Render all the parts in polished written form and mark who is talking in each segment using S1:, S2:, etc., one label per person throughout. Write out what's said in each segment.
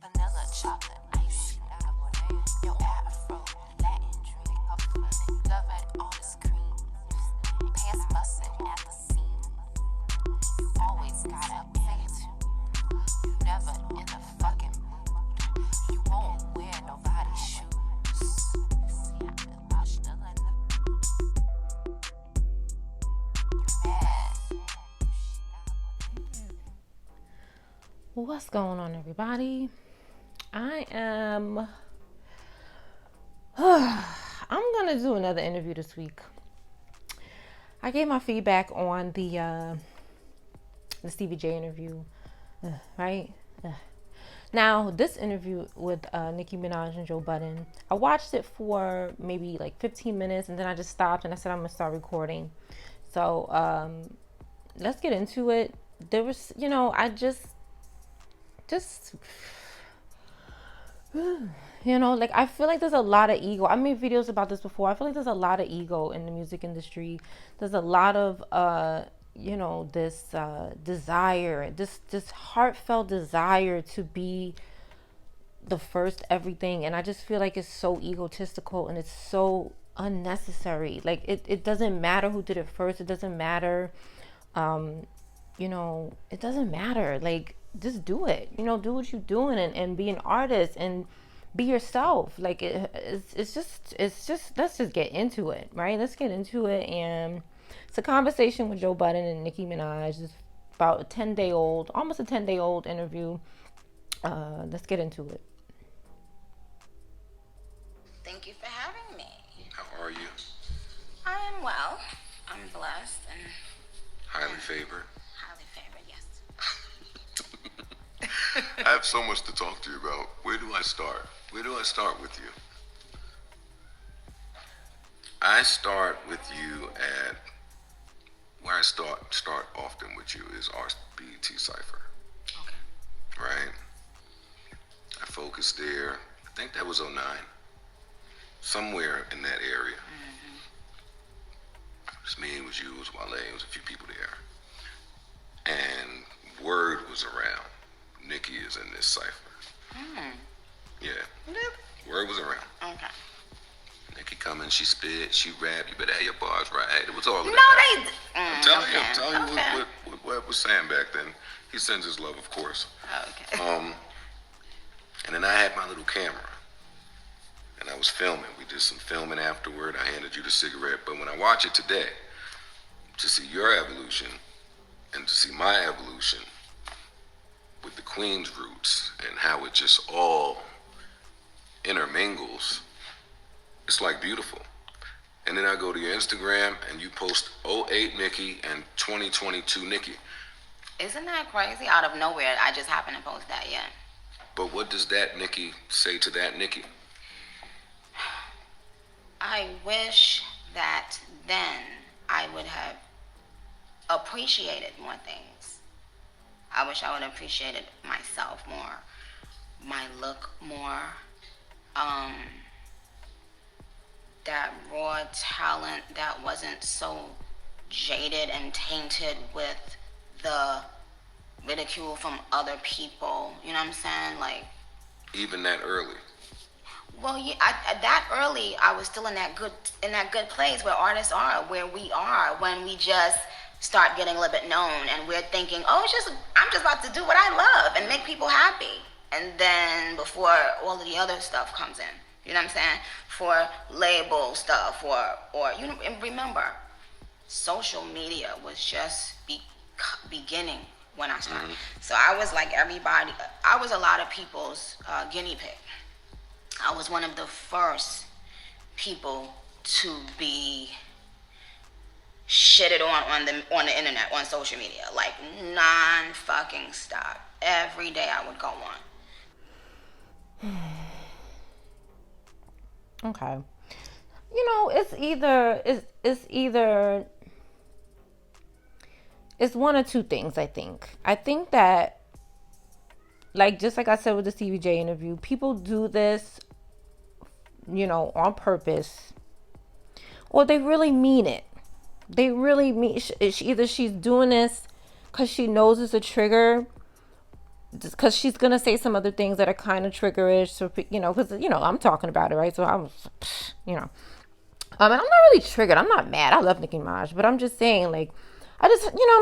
S1: Vanilla chocolate ice. Your afro, Latin drink. Covered all this cream. Pants busting at the seam. You always got an attitude. You never in the fucking mood. You won't wear nobody's shoes. See, I've been washed up in the mad.
S2: What's going on, everybody? I am I'm gonna do another interview this week. I gave my feedback on the Stevie J interview, right? Now this interview with Nicki Minaj and Joe Budden, I watched it for maybe like 15 minutes and then I just stopped and I said I'm gonna start recording. So let's get into it. There was, I just like, I feel like there's a lot of ego. I made videos about this before. I feel like there's a lot of ego in the music industry. There's a lot of this desire, this heartfelt desire to be the first everything, and I just feel like it's so egotistical and it's so unnecessary. Like, it doesn't matter who did it first. It doesn't matter. It doesn't matter. Like, just do it. Do what you're doing and be an artist and be yourself. Like, it's just let's just get into it, right? Let's get into it. And it's a conversation with Joe Budden and Nicki Minaj. It's about almost a 10-day-old interview. Let's get into it.
S3: Thank you for having me.
S4: How are you?
S3: I am well. I'm blessed and
S4: Highly favored.
S3: highly favored, yes.
S4: I have so much to talk to you about. Where do I start? Where do I start with you? I start with you at where I start often with you is our BET Cypher.
S3: Okay.
S4: Right? I focused there. I think that was 09. Somewhere in that area.
S3: Mm-hmm.
S4: It was me, it was you, it was Wale, it was a few people there. And word was around. Nicki is in this cipher. Yeah. Word was around.
S3: Okay.
S4: Nicki coming, she spit, she rap, you better have your bars right. It was all of
S3: No,
S4: that.
S3: I'm
S4: telling you what was saying back then. He sends his love, of course.
S3: Okay.
S4: And then I had my little camera. And I was filming. We did some filming afterward. I handed you the cigarette. But when I watch it today, to see your evolution and to see my evolution with the Queen's roots and how it just all intermingles, it's like beautiful. And then I go to your Instagram and you post 08 Nicki and 2022 Nicki.
S3: Isn't that crazy? Out of nowhere, I just happened to post that, yeah.
S4: But what does that Nicki say to that Nicki?
S3: I wish that then I would have appreciated more things. I wish I would have appreciated myself more, my look more, that raw talent that wasn't so jaded and tainted with the ridicule from other people. You know what I'm saying? Like,
S4: Even that early.
S3: well, yeah, that early, I was still in that good place where artists are, where we are when we just start getting a little bit known, and we're thinking, oh, I'm just about to do what I love and make people happy, and then before all of the other stuff comes in, you know what I'm saying? For label stuff, or and remember, social media was just beginning when I started. Mm-hmm. So I was like everybody. I was a lot of people's guinea pig. I was one of the first people to be shitted on the internet, on social media, like non-fucking stop. Every day I would go on.
S2: Okay. It's one or two things, I think. I think that, just like I said with the Stevie J interview, people do this, on purpose, or they really mean it. They really mean, either she's doing this because she knows it's a trigger, because she's gonna say some other things that are kind of triggerish, so because I'm talking about it, right? So I'm, and I'm not really triggered. I'm not mad. I love Nicki Minaj, but I'm just saying, like, I'm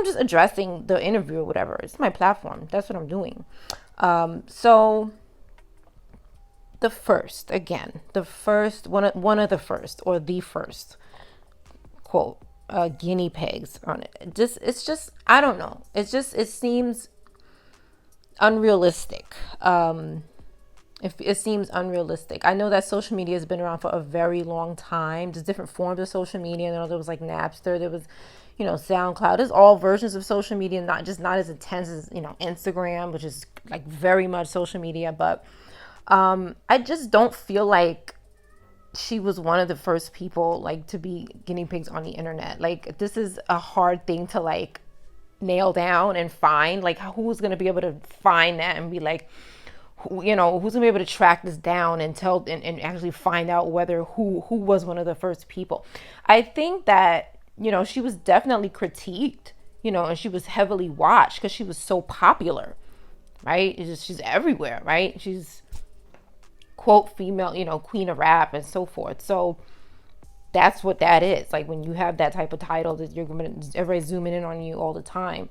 S2: just addressing the interview or whatever. It's my platform. That's what I'm doing. So the first one of the first, or the first quote, guinea pigs on it. It's just I don't know. It seems unrealistic. It seems unrealistic. I know that social media has been around for a very long time. There's different forms of social media. There was like Napster. There was, SoundCloud. There's all versions of social media, not as intense as, Instagram, which is like very much social media. But I just don't feel like she was one of the first people like to be guinea pigs on the internet. Like, this is a hard thing to like nail down and find. Like, who's gonna be able to find that and be like, who's gonna be able to track this down and tell and actually find out whether who was one of the first people. I think that she was definitely critiqued, and she was heavily watched because she was so popular, right? She's everywhere, right? She's quote female, queen of rap and so forth. So that's what that is. Like, when you have that type of title, that everybody's zooming in on you all the time.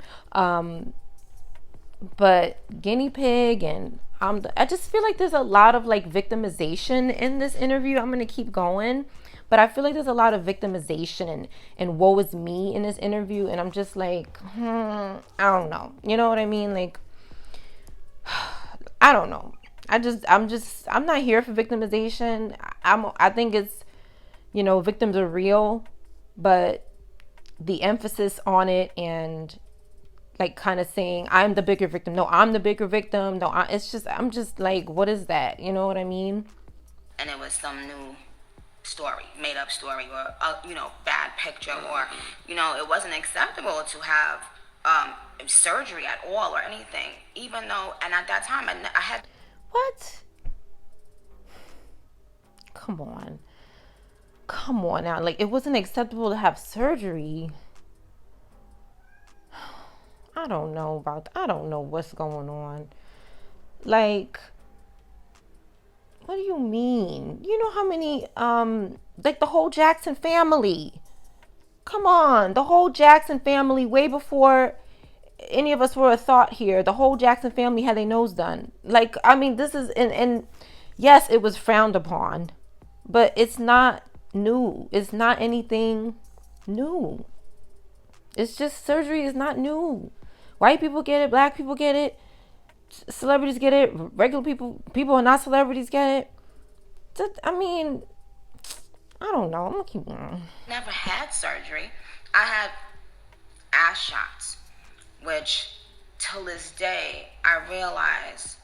S2: But guinea pig, and I just feel like there's a lot of like victimization in this interview. I'm gonna keep going, but I feel like there's a lot of victimization and woe is me in this interview, and I'm just like, I don't know. You know what I mean? Like, I don't know. I'm not here for victimization. I think it's, victims are real, but the emphasis on it and like kind of saying I'm the bigger victim. No, I'm the bigger victim. No, I'm just like, what is that? You know what I mean?
S3: And it was some new story, made up story, or bad picture, or it wasn't acceptable to have surgery at all or anything. Even though, and at that time I had.
S2: What? Come on now. Like, it wasn't acceptable to have surgery. I don't know what's going on. Like, what do you mean? You know how many, like the whole Jackson family. Come on, the whole Jackson family, way before any of us were a thought here. The whole Jackson family had their nose done. Like, I mean, this is, and yes, it was frowned upon, but it's not new. It's not anything new. It's just, surgery is not new. White people get it, black people get it, celebrities get it, regular people who are not celebrities get it. I mean, I don't know. I'm gonna keep going.
S3: Never had surgery. I had ass shots, which till this day I realize,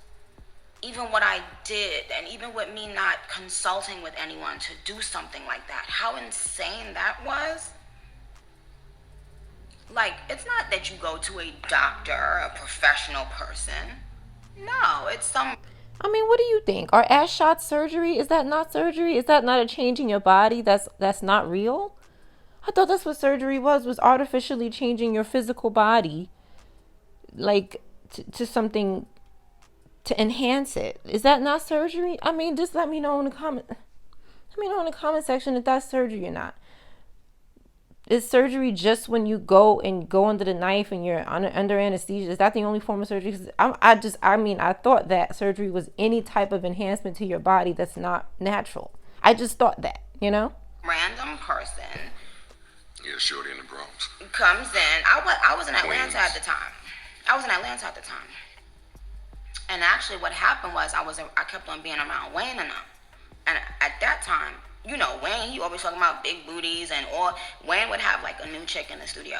S3: even what I did, and even with me not consulting with anyone to do something like that, how insane that was. Like, it's not that you go to a doctor, a professional person. No, it's some.
S2: I mean, what do you think? Are ass shots surgery? Is that not surgery? Is that not a change in your body that's not real? I thought that's what surgery was artificially changing your physical body, like, to something to enhance it. Is that not surgery? I mean, just let me know in the comment. Let me know in the comment section if that's surgery or not. Is surgery just when you go under the knife and you're under anesthesia? Is that the only form of surgery? 'Cause I thought that surgery was any type of enhancement to your body that's not natural. I just thought that,
S3: Random person.
S4: Yeah, shorty in the Bronx.
S3: Comes in. I was in Atlanta
S4: Queens.
S3: at the time. And actually what happened was I kept on being around Wayne and them. And at that time, Wayne, he always talking about big booties and all. Wayne would have like a new chick in the studio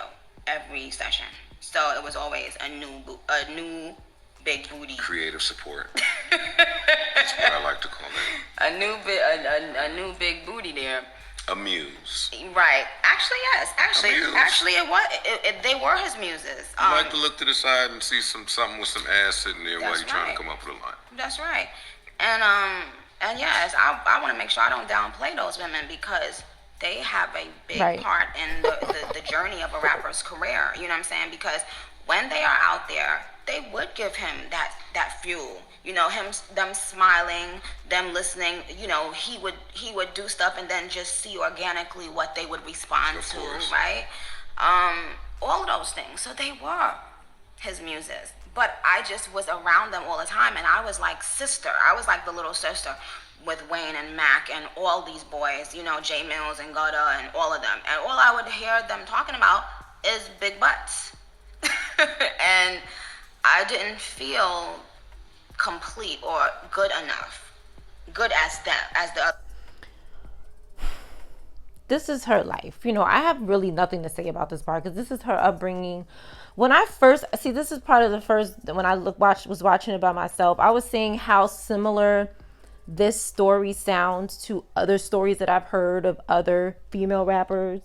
S3: every session. So it was always a new big booty.
S4: Creative support. That's what I like to call it.
S3: A new big booty there.
S4: A muse.
S3: Right. Actually, yes.
S4: A muse.
S3: Actually, it was. They were his muses.
S4: You like to look to the side and see something with some ass sitting there while you're trying to come up with a line.
S3: That's right. And yes, I want to make sure I don't downplay those women, because they have a big
S2: Right.
S3: part in the journey of a rapper's career. You know what I'm saying? Because when they are out there, they would give him that fuel. You know, them smiling, them listening. You know, he would do stuff and then just see organically what they would respond to, right? All of those things. So they were his muses. But I just was around them all the time, and I was like sister. I was like the little sister with Wayne and Mac and all these boys, you know, J Mills and Gutta and all of them. And all I would hear them talking about is big butts. And I didn't feel complete or good enough. Good as them, as the other.
S2: This is her life. You know, I have really nothing to say about this part because this is her upbringing. When I first see, this is part of the first, when I was watching it by myself, I was seeing how similar this story sounds to other stories that I've heard of other female rappers,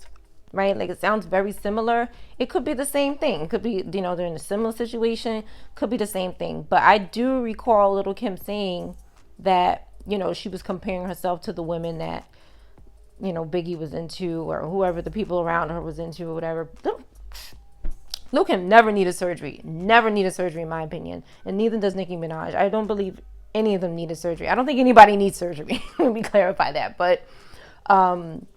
S2: right? Like, it sounds very similar. It could be the same thing. It could be, you know, they're in a similar situation, could be the same thing. But I do recall Little Kim saying that, you know, she was comparing herself to the women that, you know, Biggie was into, or whoever the people around her was into, or whatever. Lil' Kim never needed surgery. Never needed surgery, in my opinion. And neither does Nicki Minaj. I don't believe any of them needed surgery. I don't think anybody needs surgery. Let me clarify that. But, and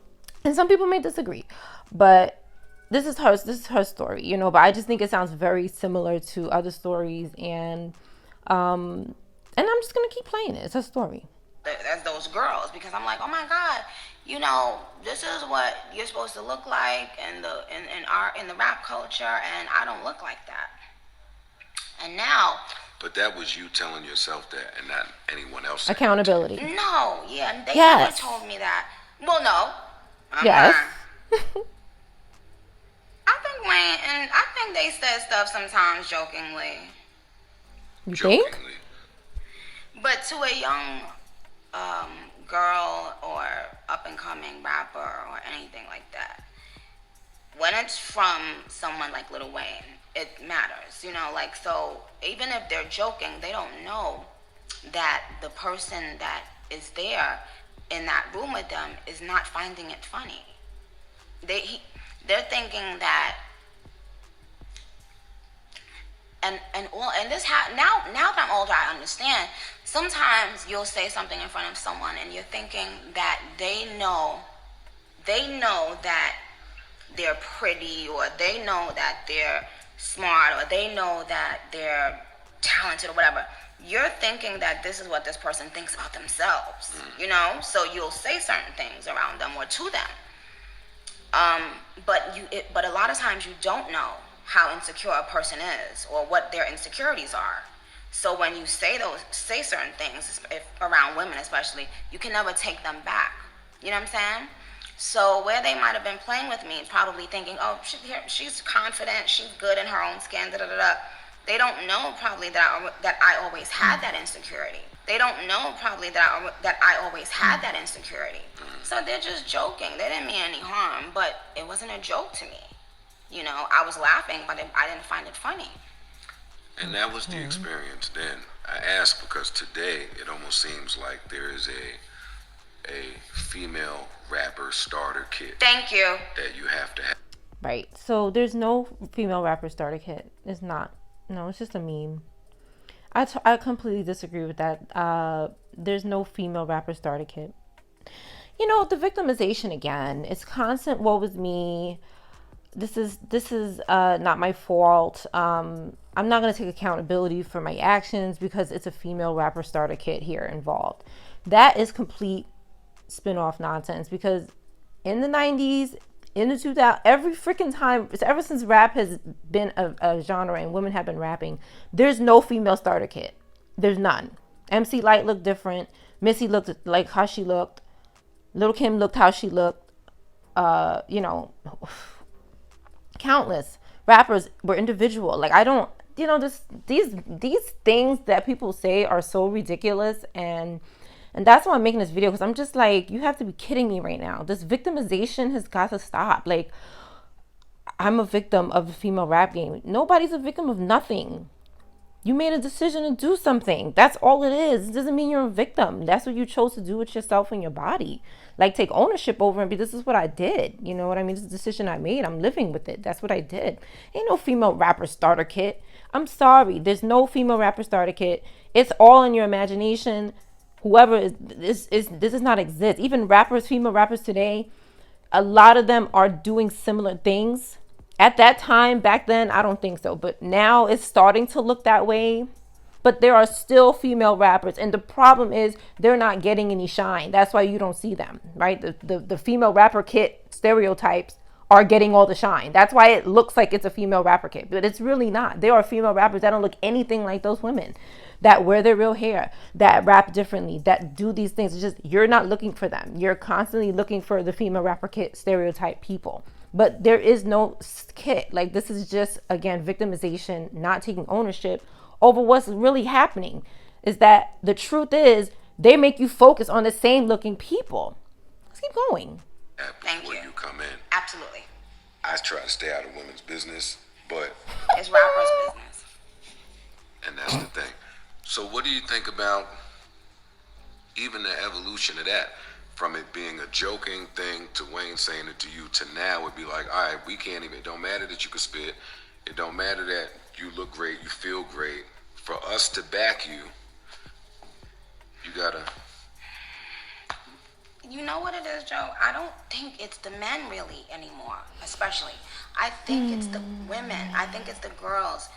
S2: some people may disagree. But this is her story, you know. But I just think it sounds very similar to other stories. And I'm just going to keep playing it. It's her story.
S3: As those girls, because I'm like, oh my God, you know, this is what you're supposed to look like in the rap culture, and I don't look like that. And now,
S4: but that was you telling yourself that, and not anyone else.
S2: Accountability.
S3: No, yeah, they
S2: Yes.
S3: never told me that. Well, no.
S2: Yes.
S3: I think they said stuff sometimes jokingly.
S2: You think?
S3: But to a young girl or up and coming rapper or anything like that, when it's from someone like Lil Wayne, it matters, you know. Like, so even if they're joking, they don't know that the person that is there in that room with them is not finding it funny. They're thinking that, and this now that I'm older, I understand. Sometimes you'll say something in front of someone and you're thinking that they know that they're pretty, or they know that they're smart, or they know that they're talented, or whatever. You're thinking that this is what this person thinks about themselves, you know? So you'll say certain things around them or to them. But a lot of times you don't know how insecure a person is or what their insecurities are. So when you say certain things, around women especially, you can never take them back. You know what I'm saying? So where they might have been playing with me, probably thinking, oh, she's confident, she's good in her own skin, They don't know probably that I always had that insecurity. They don't know probably that I always had that insecurity. So they're just joking. They didn't mean any harm, but it wasn't a joke to me. You know, I was laughing, but I didn't find it funny.
S4: And that was the experience then. I ask because today it almost seems like there is a female rapper starter kit.
S3: Thank you.
S4: That you have to have.
S2: Right. So there's no female rapper starter kit. It's not. No, it's just a meme. I completely disagree with that. There's no female rapper starter kit. You know, the victimization again. It's constant. Woe is me. This is not my fault. I'm not going to take accountability for my actions because it's a female rapper starter kit here involved. That is complete spin-off nonsense, because in the 90s, in the 2000s, every freaking time, ever since rap has been a genre and women have been rapping, there's no female starter kit. There's none. MC Lyte looked different. Missy looked like how she looked. Lil' Kim looked how she looked. You know, countless rappers were individual. Like, I don't, you know, these things that people say are so ridiculous, and that's why I'm making this video, because I'm just like, you have to be kidding me right now. This victimization has got to stop. Like, I'm a victim of the female rap game. Nobody's a victim of nothing. You made a decision to do something. That's all it is. It doesn't mean you're a victim. That's what you chose to do with yourself and your body. Like, take ownership over and be, this is what I did. You know what I mean? This is a decision I made. I'm living with it. That's what I did. Ain't no female rapper starter kit. I'm sorry. There's no female rapper starter kit. It's all in your imagination. Whoever is, this does not exist. Even rappers, female rappers today, a lot of them are doing similar things. At that time, back then, I don't think so. But now it's starting to look that way. But there are still female rappers. And the problem is they're not getting any shine. That's why you don't see them, right? The female rapper kit stereotypes are getting all the shine. That's why it looks like it's a female rapper kit. But it's really not. There are female rappers that don't look anything like those women, that wear their real hair, that rap differently, that do these things. It's just, you're not looking for them. You're constantly looking for the female rapper kit stereotype people. But there is no kit. Like, this is just, again, victimization, not taking ownership over what's really happening. Is that the truth is they make you focus on the same looking people. Let's keep going.
S3: Thank
S4: Before
S3: you.
S4: you come in,
S3: Absolutely.
S4: I try to stay out of women's business, but,
S3: It's rappers' business.
S4: and that's the thing. So what do you think about even the evolution of that? From it being a joking thing to Wayne saying it to you to now it'd be like, all right, we can't even, it don't matter that you can spit. It don't matter that you look great, you feel great. For us to back you, you gotta.
S3: You know what it is, Joe? I don't think it's the men really anymore, especially. I think it's the women. I think it's the girls,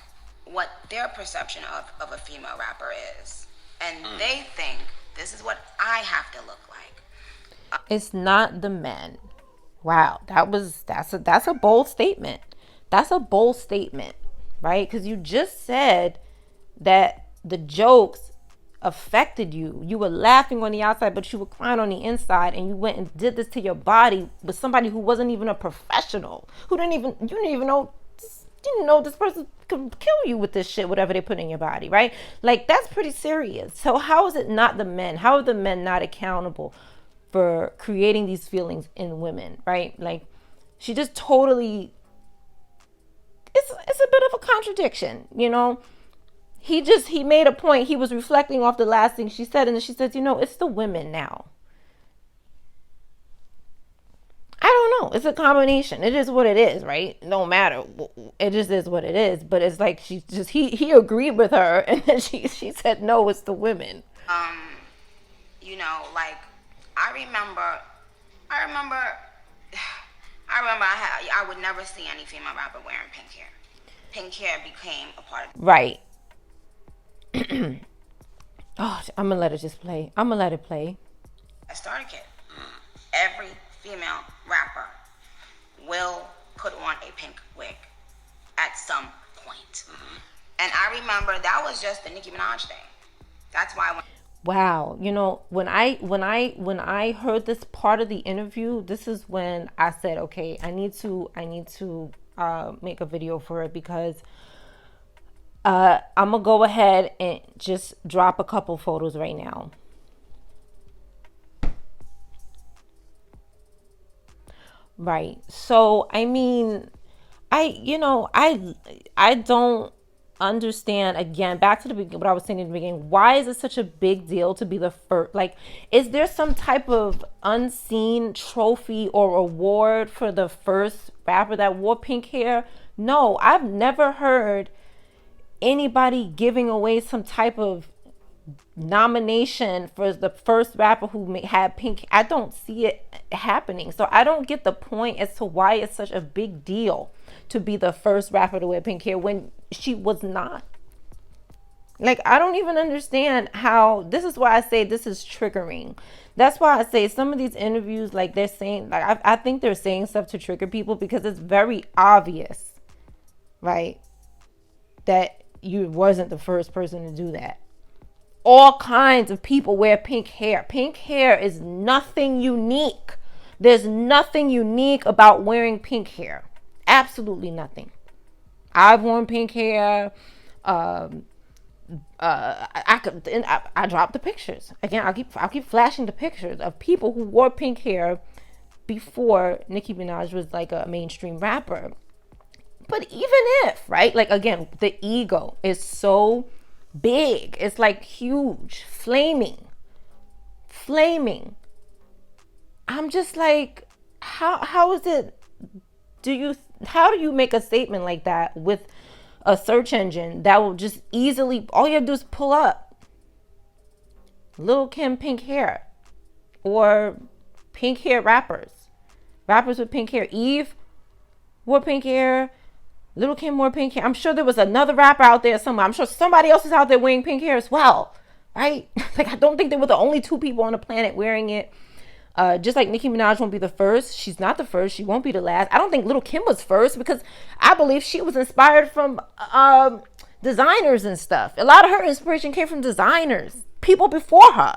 S3: what their perception of a female rapper is. And they think, this is what I have to look like.
S2: It's not the men. Wow, that's a bold statement. That's a bold statement, right? Because you just said that the jokes affected you. You were laughing on the outside, but you were crying on the inside, and you went and did this to your body with somebody who wasn't even a professional, you didn't even know this person could kill you with this shit, whatever they put in your body, right? Like, that's pretty serious. So how is it not the men? How are the men not accountable for creating these feelings in women, right? Like, she just totally, it's a bit of a contradiction, you know? He made a point. He was reflecting off the last thing she said, and then she says, it's the women now. I don't know. It's a combination. It is what it is, right? No matter. It just is what it is. But it's like he agreed with her, and then she said, no, it's the women.
S3: Like, I remember I would never see any female rapper wearing pink hair. Pink hair became a part of
S2: Right. Oh, I'm gonna let it just play. I'm gonna let it play.
S3: a starter kit. Every female rapper will put on a pink wig at some point. And I remember that was just the Nicki Minaj thing. That's why
S2: Wow, when I heard this part of the interview, this is when I said, okay, I need to make a video for it, because I'm gonna go ahead and just drop a couple photos right now. Right. So, I mean, I don't understand, again, back to the beginning, what I was saying in the beginning, why is it such a big deal to be the first? Like, is there some type of unseen trophy or award for the first rapper that wore pink hair? No, I've never heard anybody giving away some type of nomination for the first rapper who had pink. I don't see it happening. So I don't get the point as to why it's such a big deal to be the first rapper to wear pink hair when she was not. Like, I don't even understand how. This is why I say this is triggering. That's why I say some of these interviews, like, they're saying, like, I think they're saying stuff to trigger people, because it's very obvious, right, that you wasn't the first person to do that. All kinds of people wear pink hair. Pink hair is nothing unique. There's nothing unique about wearing pink hair. Absolutely nothing. I've worn pink hair. I dropped the pictures. Again, I'll keep flashing the pictures of people who wore pink hair before Nicki Minaj was like a mainstream rapper. But even if, right, like, again, the ego is so big. It's like huge, flaming. I'm just like, how is it? How do you make a statement like that with a search engine that will just easily, all you have to do is pull up Lil' Kim pink hair, or pink hair rappers with pink hair. Eve wore pink hair. Lil' Kim wore pink hair. I'm sure there was another rapper out there somewhere. I'm sure somebody else is out there wearing pink hair as well, right? Like, I don't think they were the only two people on the planet wearing it. Just like Nicki Minaj won't be the first. She's not the first. She won't be the last. I don't think Lil' Kim was first, because I believe she was inspired from designers and stuff. A lot of her inspiration came from designers, people before her,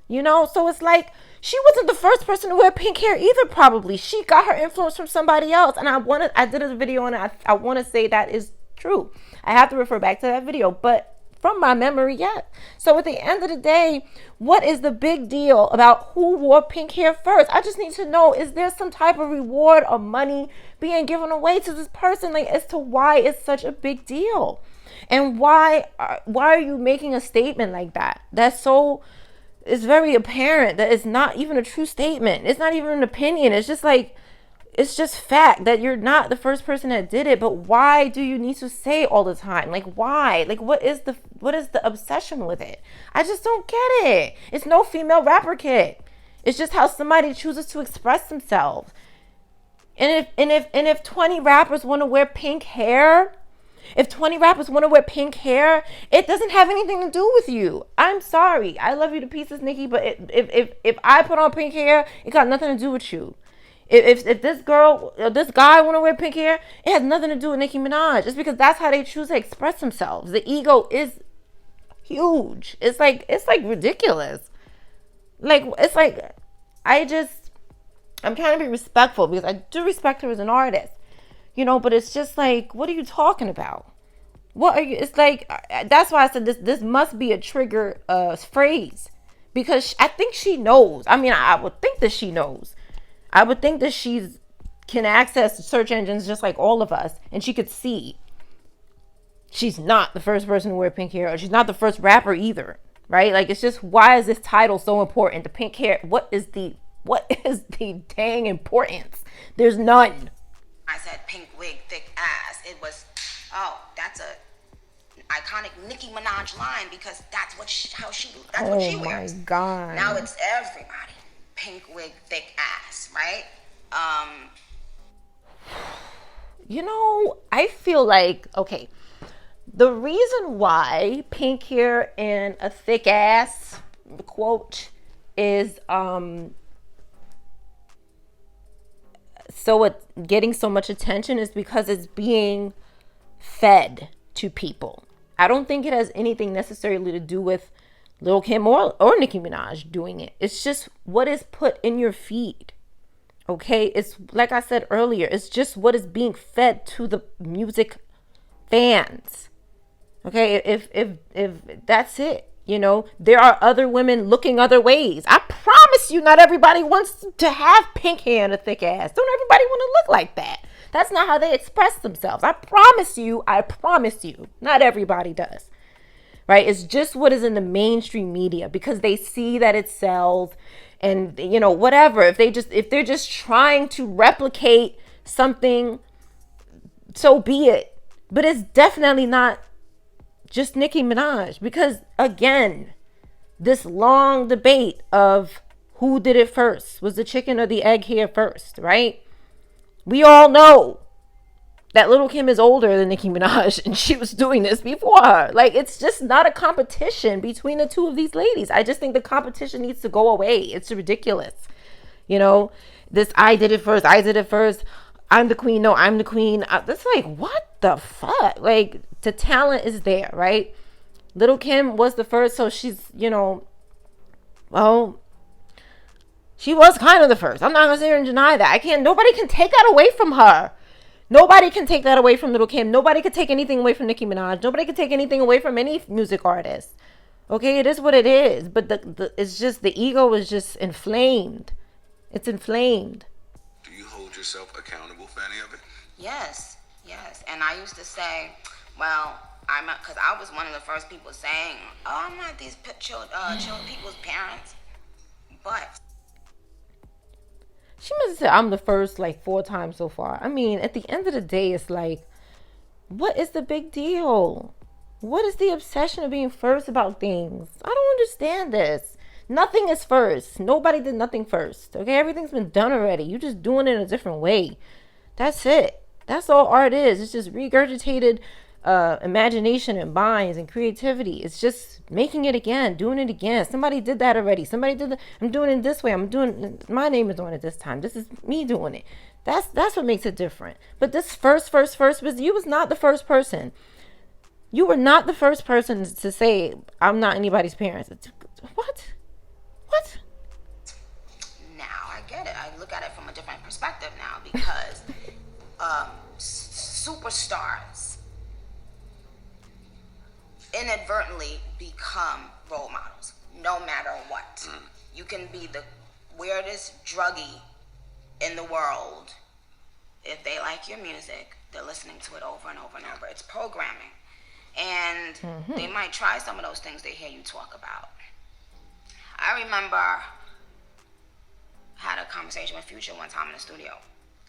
S2: you know? So it's like, she wasn't the first person to wear pink hair either, probably. She got her influence from somebody else. And I did a video on it. I want to say that is true. I have to refer back to that video, but from my memory, yet. So at the end of the day, what is the big deal about who wore pink hair first? I just need to know, is there some type of reward or money being given away to this person, like, as to why it's such a big deal? And why are you making a statement like that? That's so, it's very apparent that it's not even a true statement. It's not even an opinion. It's just like, it's just fact that you're not the first person that did it. But why do you need to say it all the time? Like, why? Like, what is the obsession with it? I just don't get it. It's no female rapper kit. It's just how somebody chooses to express themselves. And if 20 rappers want to wear pink hair, it doesn't have anything to do with you. I'm sorry. I love you to pieces, Nicki, but if I put on pink hair, it got nothing to do with you. If this guy want to wear pink hair, it has nothing to do with Nicki Minaj. It's because that's how they choose to express themselves. The ego is huge. It's like ridiculous. Like, it's like, I'm trying to be respectful, because I do respect her as an artist, you know, but it's just like, what are you talking about? What are you, it's like, that's why I said this must be a trigger phrase, because I think she knows. I mean, I would think that she knows. I would think that she's can access search engines just like all of us, and she could see she's not the first person to wear pink hair, or she's not the first rapper either, right? Like, it's just, why is this title so important? The pink hair, what is the dang importance? There's none.
S3: I said pink wig, thick ass. It was, that's a iconic Nicki Minaj line, because that's what she wears.
S2: Oh my God.
S3: Now it's everybody. Pink wig, thick ass, right?
S2: You know, I feel like, okay, the reason why pink hair and a thick ass, quote, is so it's getting so much attention is because it's being fed to people. I don't think it has anything necessarily to do with Lil' Kim or Nicki Minaj doing it. It's just what is put in your feed. Okay, it's like I said earlier, it's just what is being fed to the music fans. Okay, if that's it, you know, there are other women looking other ways. I promise you, not everybody wants to have pink hair and a thick ass. Don't everybody want to look like that? That's not how they express themselves. I promise you, not everybody does. Right? It's just what is in the mainstream media, because they see that it sells, and, you know, whatever. If they're just trying to replicate something, so be it. But it's definitely not just Nicki Minaj, because, again, this long debate of who did it first, was the chicken or the egg here first, right? We all know that Lil' Kim is older than Nicki Minaj, and she was doing this before her. Like, it's just not a competition between the two of these ladies. I just think the competition needs to go away. It's ridiculous. You know, this I did it first. I'm the queen. No, I'm the queen. That's like, what the fuck? Like, the talent is there, right? Lil' Kim was the first, so she's, you know, well, she was kind of the first. I'm not going to sit here and deny that. Nobody can take that away from her. Nobody can take that away from Lil' Kim. Nobody can take anything away from Nicki Minaj. Nobody can take anything away from any music artist. Okay, it is what it is. But it's just, the ego is just inflamed. It's inflamed.
S4: Do you hold yourself accountable for any of it?
S3: Yes. And I used to say, well, because I was one of the first people saying, "Oh, I'm not these people's parents," but
S2: She must have said I'm the first like 4 times so far. I mean, at the end of the day, it's like, what is the big deal? What is the obsession of being first about things? I don't understand this. Nothing is first. Nobody did nothing first. Okay, everything's been done already. You're just doing it in a different way. That's it. That's all art is. It's just regurgitated imagination and minds and creativity. It's just making it again, doing it again. Somebody did that already. Somebody did that. I'm doing it this way. My name is doing it this time. This is me doing it. That's what makes it different. But this first, you was not the first person. You were not the first person to say, I'm not anybody's parents. What?
S3: now I get it. I look at it from a different perspective now because superstars inadvertently become role models, no matter what. You can be the weirdest druggie in the world. If they like your music, they're listening to it over and over and over. It's programming. And they might try some of those things they hear you talk about. I remember I had a conversation with Future one time in the studio,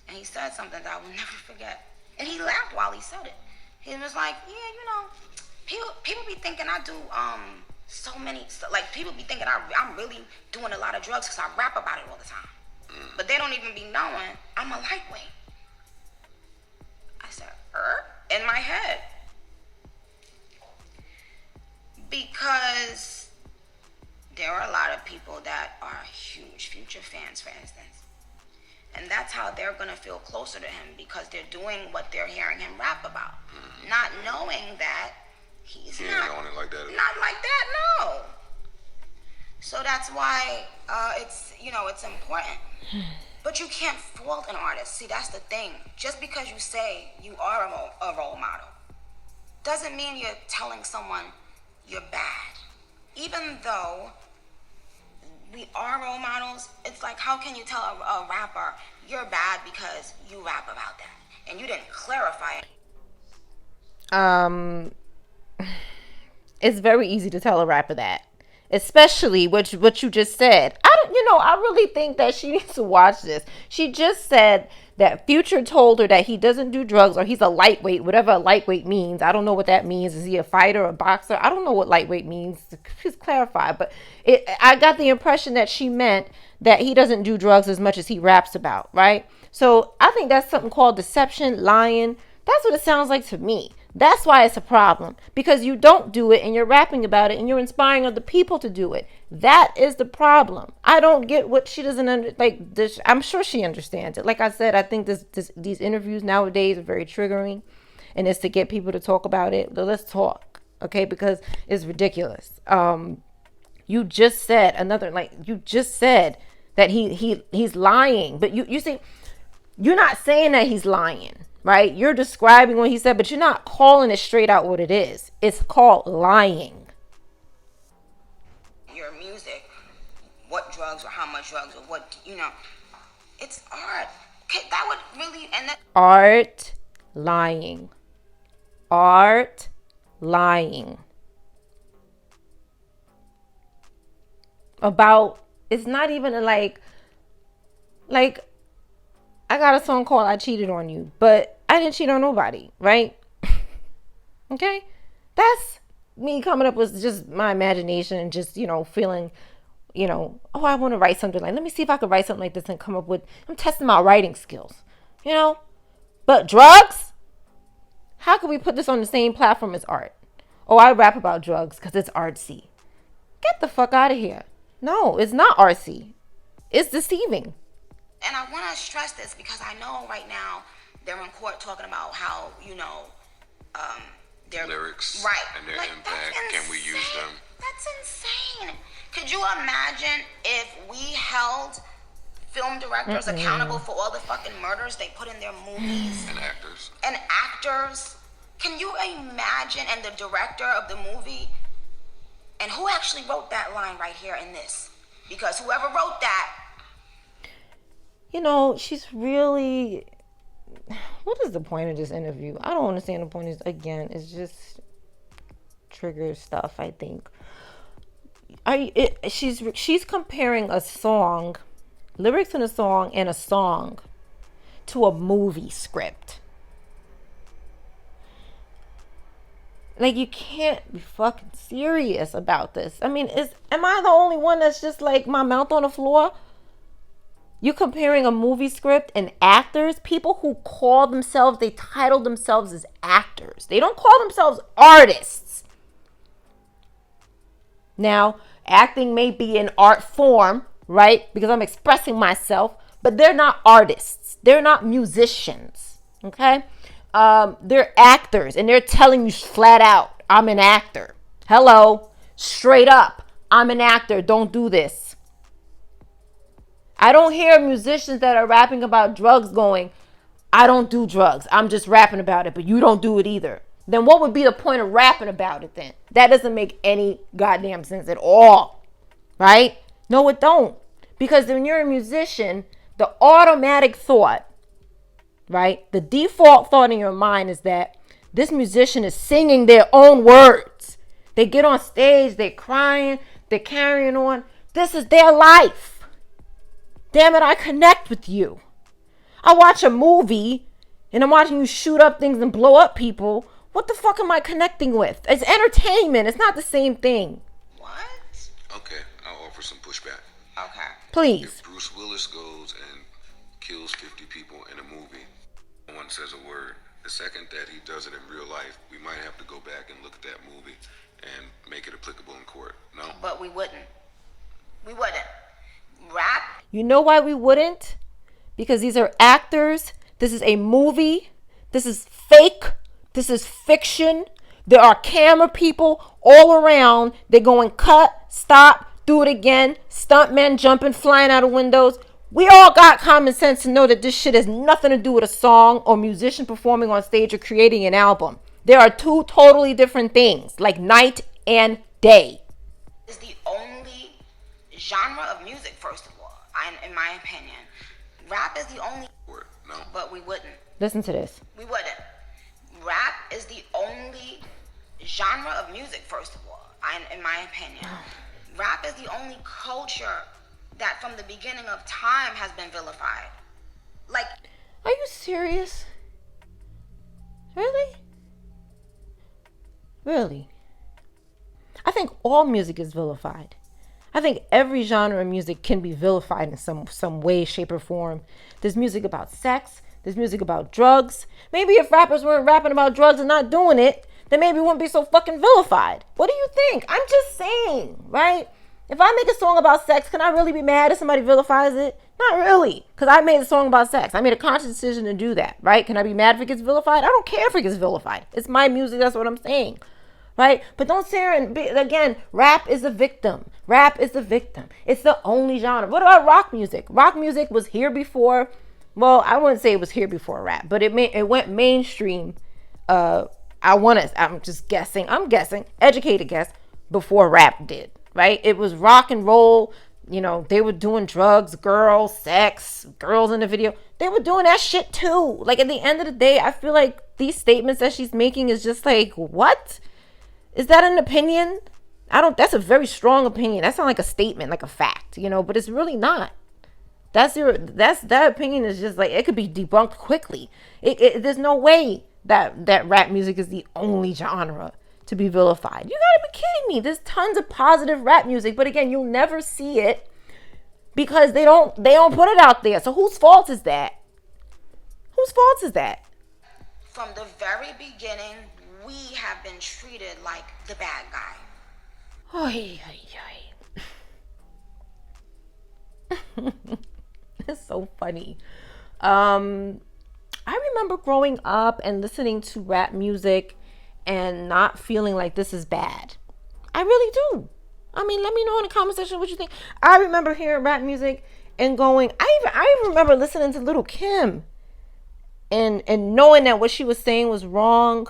S3: and he said something that I will never forget. And he laughed while he said it. He was like, yeah, you know, people be thinking I do people be thinking I'm really doing a lot of drugs because I rap about it all the time. But they don't even be knowing I'm a lightweight. I said, in my head. Because there are a lot of people that are huge Future fans, for instance. And that's how they're going to feel closer to him, because they're doing what they're hearing him rap about. Not knowing that he's not
S4: on it like that.
S3: Not like that, no. So that's why it's important. But you can't fault an artist. See, that's the thing. Just because you say you are a role model doesn't mean you're telling someone you're bad. Even though we are role models, it's like, how can you tell a rapper you're bad because you rap about that and you didn't clarify it?
S2: It's very easy to tell a rapper that, especially what you just said. I really think that she needs to watch this. She just said that Future told her that he doesn't do drugs, or he's a lightweight, whatever a lightweight means. I don't know what that means. Is he a fighter, a boxer? I don't know what lightweight means. Please clarify. But I got the impression that she meant that he doesn't do drugs as much as he raps about, right? So I think that's something called deception, lying. That's what it sounds like to me. That's why it's a problem, because you don't do it and you're rapping about it and you're inspiring other people to do it. That is the problem. I don't get what she doesn't I'm sure she understands it. Like I said, I think these interviews nowadays are very triggering, and it's to get people to talk about it. But let's talk, okay? Because it's ridiculous. You just said that he's lying, but you see, you're not saying that he's lying. Right? You're describing what he said, but you're not calling it straight out what it is. It's called lying.
S3: Your music, what drugs or how much drugs or what, it's art. Okay, that would really,
S2: art lying. Art lying. About, it's not even like I got a song called I Cheated on You, but I didn't cheat on nobody, right? Okay? That's me coming up with just my imagination and just, feeling, oh, I want to write something like, let me see if I could write something like this and come up with, I'm testing my writing skills, But drugs? How can we put this on the same platform as art? Oh, I rap about drugs because it's artsy. Get the fuck out of here. No, it's not artsy. It's deceiving.
S3: And I want to stress this because I know right now they're in court talking about how, their
S4: lyrics,
S3: right,
S4: and their impact. Can we use them?
S3: That's insane. Could you imagine if we held film directors accountable for all the fucking murders they put in their movies? And actors. Can you imagine? And the director of the movie, and who actually wrote that line right here in this? Because whoever wrote that,
S2: she's really, what is the point of this interview? I don't understand the point. Is again, it's just, triggers stuff, I think. She's comparing a song, lyrics in a song and a song to a movie script. Like, you can't be fucking serious about this. I mean, am I the only one that's just like my mouth on the floor? You comparing a movie script and actors, people who call themselves, they title themselves as actors. They don't call themselves artists. Now, acting may be an art form, right? Because I'm expressing myself, but they're not artists. They're not musicians, okay? They're actors, and they're telling you flat out, I'm an actor. Hello, straight up, I'm an actor. Don't do this. I don't hear musicians that are rapping about drugs going, I don't do drugs. I'm just rapping about it, but you don't do it either. Then what would be the point of rapping about it then? That doesn't make any goddamn sense at all, right? No, it don't. Because when you're a musician, the automatic thought, right? The default thought in your mind is that this musician is singing their own words. They get on stage, they're crying, they're carrying on. This is their life. Damn it, I connect with you. I watch a movie and I'm watching you shoot up things and blow up people. What the fuck am I connecting with? It's entertainment. It's not the same thing.
S3: What?
S4: Okay, I'll offer some pushback.
S3: Okay.
S2: Please.
S4: If Bruce Willis goes and kills 50 people in a movie, no one says a word. The second that he does it in real life, we might have to go back and look at that movie and make it applicable in court. No?
S3: But we wouldn't. We wouldn't. Rap?
S2: You know why we wouldn't? Because these are actors. This is a movie. This is fake. This is fiction. There are camera people all around. They're going cut, stop, do it again. Stuntmen jumping, flying out of windows. We all got common sense to know that this shit has nothing to do with a song or musician performing on stage or creating an album. There are two totally different things, like night and day.
S3: Is the only genre of music, first of all, in my opinion. Rap is the only...
S4: No.
S3: But we wouldn't.
S2: Listen to this.
S3: We wouldn't. Rap is the only genre of music, first of all, in my opinion. Rap is the only culture that from the beginning of time has been vilified. Like...
S2: Are you serious? Really? Really? I think all music is vilified. I think every genre of music can be vilified in some way, shape, or form. There's music about sex. There's music about drugs. Maybe if rappers weren't rapping about drugs and not doing it, then maybe it wouldn't be so fucking vilified. What do you think? I'm just saying, right? If I make a song about sex, can I really be mad if somebody vilifies it? Not really, because I made a song about sex. I made a conscious decision to do that, right? Can I be mad if it gets vilified? I don't care if it gets vilified. It's my music. That's what I'm saying. Right? But don't sit here and again, rap is a victim. Rap is the victim. It's the only genre. What about rock music? Rock music was here before. Well, I wouldn't say it was here before rap, but it went mainstream. I'm just guessing. I'm guessing, educated guess, before rap did. Right? It was rock and roll. You know, they were doing drugs, girls, sex, girls in the video. They were doing that shit too. Like at the end of the day, I feel like these statements that she's making is just like, what? Is that an opinion? That's a very strong opinion. That sounds like a statement, like a fact, you know, but it's really not. That opinion is just like, it could be debunked quickly. There's no way that rap music is the only genre to be vilified. You gotta be kidding me. There's tons of positive rap music, but again, you'll never see it because they don't put it out there. So whose fault is that? Whose fault is that?
S3: From the very beginning, we have been treated like the bad guy.
S2: Oy, oy, oy. It's so funny. I remember growing up and listening to rap music and not feeling like this is bad. I really do. I mean, let me know in the comment section what you think. I remember hearing rap music and going, I even remember listening to Little Kim and knowing that what she was saying was wrong.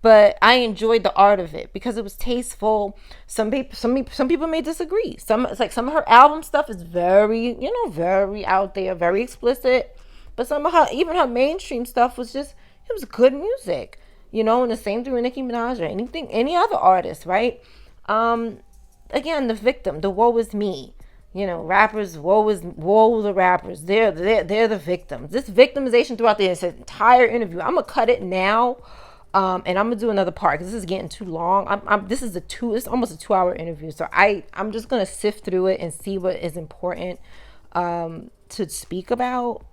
S2: But I enjoyed the art of it because it was tasteful. Some people may disagree. Some of her album stuff is very, very out there, very explicit. But some of her, even her mainstream stuff was just, it was good music. you know, and the same thing with Nicki Minaj or any other artist, right? Again, the victim, the woe is me. You know, rappers, woe the rappers. They're the victims. This victimization throughout this entire interview. I'm gonna cut it now, and I'm gonna do another part because this is getting too long. It's almost a 2-hour interview, so I'm just gonna sift through it and see what is important to speak about.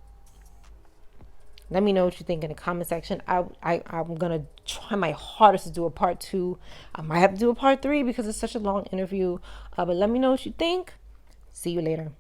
S2: Let me know what you think in the comment section. I'm gonna try my hardest to do a part 2. I might have to do a part 3 because it's such a long interview. But let me know what you think. See you later.